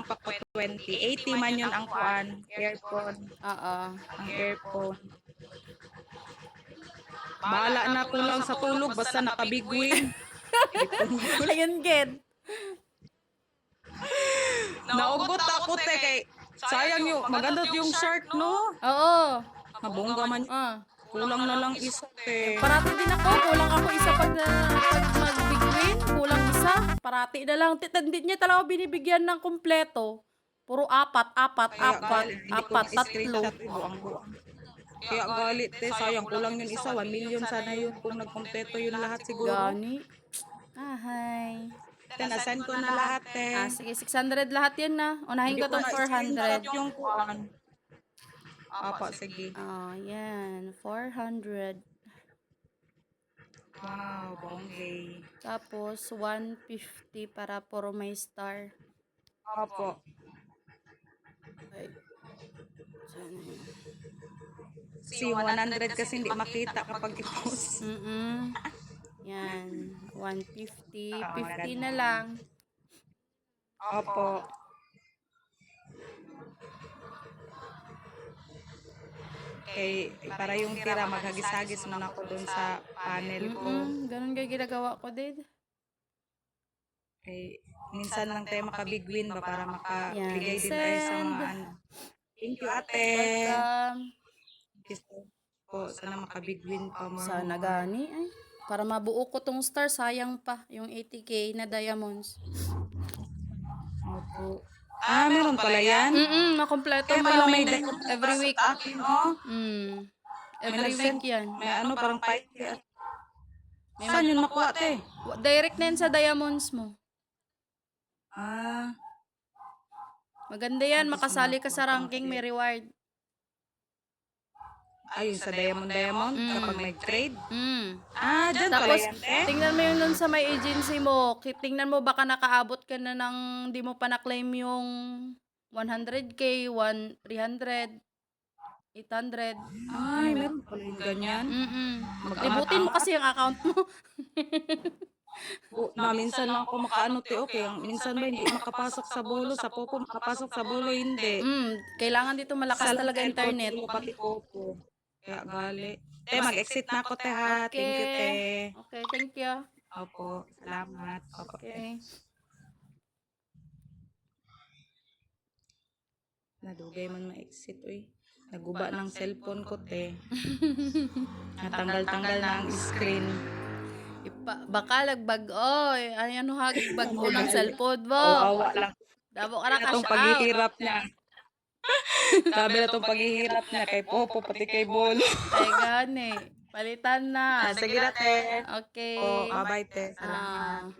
pa ko 20. 80 man yun ang kuan. Earphone. Oo. Ang earphone. Bahala na ko lang sa tulog basta nakabigwin. Ayun, Ged. Naugot ako te kay sayang yung maganda yung shirt no. Oo. Nabongga man. Kulang na lang isa te. Parati din ako. Kulang ako isa pag mag-big win. Kulang isa. Parati na lang. Hindi niya talaga binibigyan ng kumpleto. Puro apat, tatlo. Kaya galit te, sayang kulang yun isa, 1 million sana yun kung nagkompleto yun lahat siguro. Gani. Ahay. Tinasan ko na lahat te. Sige, 600 lahat yan na. Unahin ko tong 400. Yung kuan. Apa, sige. Yan. 400. Wow, bongay. Tapos, 150 para puro may star. Opo. Ay. Sana yun. Si 100 kasi hindi makita kapag i-post. Yan. 150. 50 na lang. Opo. Okay, para yung tira maghagis-hagis man ako dun sa panel ko. Ganun kayo ginagawa ko din. Okay, minsan lang tayo makabig win ba para makabigay din tayo sa mga ano. Thank you ate. Welcome. Po, sana makabig win pa mo. Sana gani ay. Para mabuo ko tong star, sayang pa yung 80k na diamonds. Opo. Meron pala yan? Makompleto pa pala yung may every week. Every week yan. May ano, parang 5. Saan yun makuha, te? Direct na yan sa diamonds mo. Maganda yan, makasali ka sa ranking, may reward. Ayun, sa Diamond kapag nag-trade? Dyan Tapos, pala yan, te? tingnan mo yung nun sa may agency mo. Tingnan mo baka nakaabot ka na ng di mo pa na-claim yung 100k, 300, 800. Ay, meron pala yung ganyan. Libutin mo kasi yung account mo. Minsan lang ako makaano, te, okay. Minsan ba hindi makapasok sa bolo, sa popo makapasok sa bolo, hindi. Kailangan dito malakas talaga internet. Pati popo. Kaya gali. Te, mag-exit na ako, te, ha. Thank you, te. Okay, thank you. Opo, salamat. Opo, Okay. Nadugay man ma-exit, uy. Naguba ng cellphone ko, te. Natanggal-tanggal na ang screen. Baka lagbag, oy. Ano hagbag mo ng cellphone mo? Awa lang. Dabo ka na cash out. Paghihirap niya. Sabi na itong paghihirap niya kay Popo, pati kay Bolo. Ay, gani. Palitan na. Sige na, te. Okay. Bye-bye, te. Salamat.